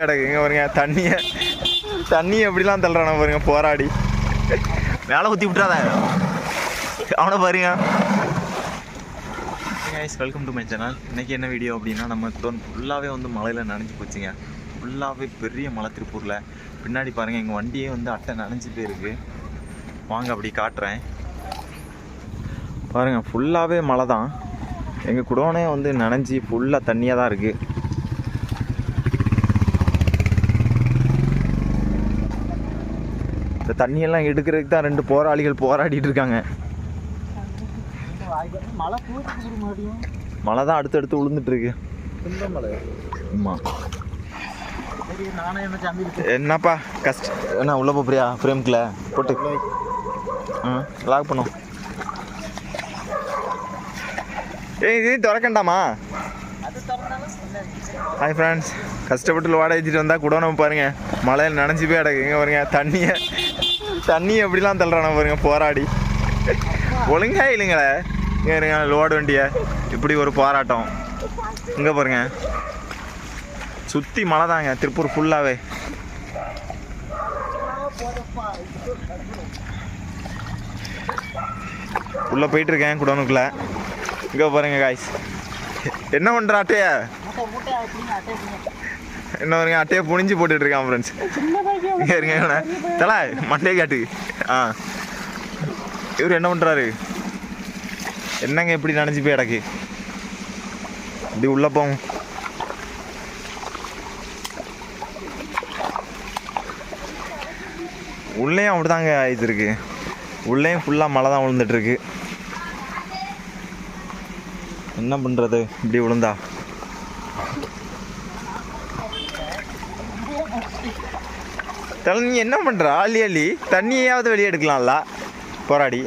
கிடக்குங்க பாருங்க. தண்ணி எப்படிலாம் தள்ளுறான பாருங்க போராடி. மேலே ஊற்றி விட்டுறாத அவனை பாருங்க. Guys, welcome to my channel. இன்றைக்கி என்ன வீடியோ அப்படின்னா, நம்ம ஃபுல்லாகவே வந்து மழையில் நனைஞ்சு போச்சுங்க. ஃபுல்லாகவே பெரிய மலை திருப்பூரில். பின்னாடி பாருங்கள், எங்கள் வண்டியே வந்து அட்டை நனைஞ்சு போயிருக்கு. வாங்க அப்படி காட்டுறேன் பாருங்கள். ஃபுல்லாகவே மழை தான். எங்கள் குடோனே வந்து நனைஞ்சி ஃபுல்லாக தண்ணியாக தான் இருக்குது. இந்த தண்ணியெல்லாம் எடுக்கிறதுக்கு தான் ரெண்டு போராளிகள் போராடிட்டு இருக்காங்க. மழை தான் அடுத்தடுத்து விழுந்துட்டுருக்கு. ஆமாம். என்னப்பா கஷ்டம் என்ன உள்ள போறியா? ஃப்ரேம்குள்ள போட்டு லாக் பண்ணும். இதையும் திறக்கண்டாமா? ஹாய் ஃப்ரெண்ட்ஸ், கஷ்டப்பட்டு வாடகை வச்சுட்டு வந்தால் கூட நம்ம பாருங்கள் மழையில் நனைஞ்சி போய் கிடக்குங்க பாருங்க. தண்ணியை எப்படிலாம் தள்ளுறான பாருங்க போராடி. ஒழுங்கா இல்லைங்களே இருங்க. லோடு வண்டியை இப்படி ஒரு போராட்டம். இங்கே பாருங்க, சுற்றி மழை தாங்க திருப்பூர் ஃபுல்லாகவே. உள்ளே போயிட்டுருக்கேன் குடோனுக்குள்ளே. இங்கே பாருங்க காய்ஸ், என்ன பண்ணுற அட்டையை என்ன பாருங்க, அட்டையை புனிஞ்சு போட்டுட்ருக்கான் ஃப்ரெண்ட்ஸ். இங்கே இருங்க தலை மண்டையை காட்டு. இவர் என்ன பண்ணுறாரு? என்னங்க எப்படி நினச்சி போய் இடக்கு இப்படி உள்ளே போவோம். உள்ளேயும் அப்படிதாங்க ஆயிடுருக்கு. உள்ளேயும் ஃபுல்லாக மழை தான் விழுந்துட்டுருக்கு. என்ன பண்ணுறது இப்படி விழுந்தா? தலை நீ என்ன பண்ணுற? அள்ளி தண்ணியாவது வெளியே எடுக்கலாம்ல போராடி.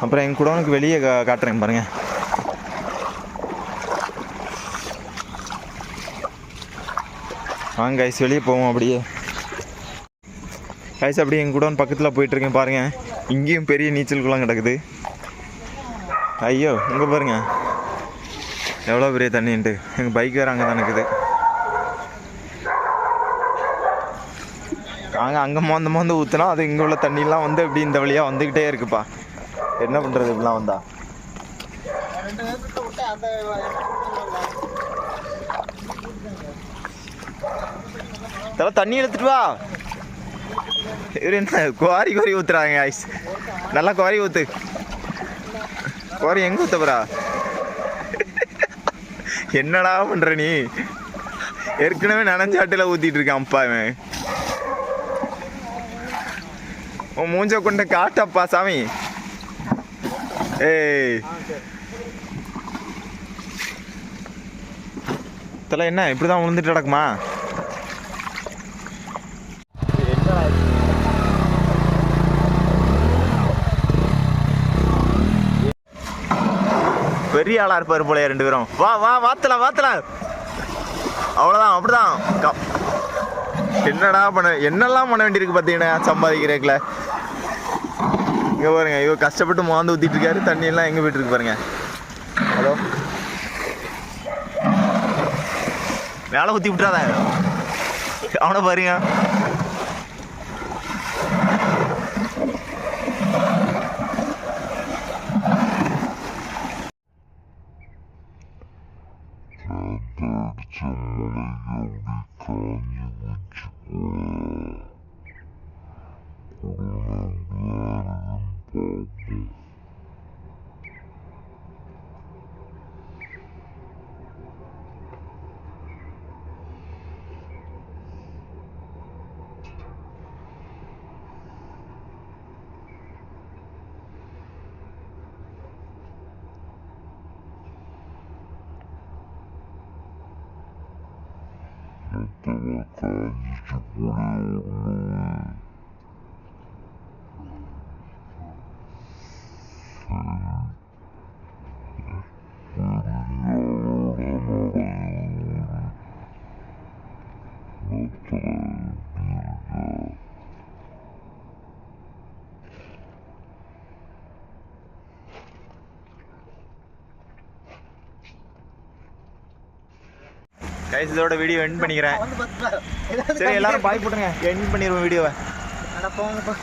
அப்புறம் என் குடோனுக்கு வெளியே காட்டுறேன் பாருங்க. வாங்க கைஸ், வெளியே போவோம். அப்படியே கைஸ் அப்படியே என் குடோன் பக்கத்தில் போயிட்டுருக்கேன் பாருங்கள். இங்கேயும் பெரிய நீச்சல் குளம் கிடக்குது. ஐயோ இங்கே பாருங்க எவ்வளோ பெரிய தண்ணின்ட்டு. எங்கள் பைக் வேறு அங்கே தான் இருக்குது. நாங்கள் அங்கே மோந்து ஊற்றினா அது இங்கே உள்ள தண்ணிலாம் வந்து இப்படி இந்த வழியாக வந்துக்கிட்டே இருக்குப்பா. என்ன பண்ணுறது இப்படிலாம் வந்தா? இதெல்லாம் தண்ணி எடுத்துட்டு வா. இவர் என்ன குவாரி ஊற்றுறாங்க ஐஸ். நல்லா குவாரி ஊற்று. குவாரி எங்கே ஊற்ற போறா? என்னடா பண்ணுற நீ? ஏற்கனவே நனைஞ்சாட்டில் ஊற்றிட்டு இருக்கான் அப்பா. இவன் உன் மூஞ்ச கொண்ட காட்டப்பா சாமி. ஏய் தலை என்ன இப்படிதான் விழுந்துட்டு நடக்குமா? பெரிய ஆளா இருப்பாரு போல ரெண்டு பேரும். வா வாத்தலாம். அவ்வளோதான், அப்படிதான். என்னடா என்னெல்லாம் பண்ண வேண்டியிருக்கு பார்த்தீங்கன்னா சம்பாதிக்கிறேக்குல. இங்கே பாருங்க, இவ கஷ்டப்பட்டு மோந்து ஊற்றிட்டு இருக்காரு. தண்ணியெல்லாம் எங்கே போயிட்டு இருக்கு பாருங்க. ஹலோ, மேலே ஊற்றி விட்டுறாத அவனை பாருங்க. கைஸ் இதோட வீடியோ எண்ட் பண்ணிக்கிறேன். சரி எல்லாரும் பாய் போட்டுருங்க, எண்ட் பண்ணிடுவோம் வீடியோவை. போங்கப்பா.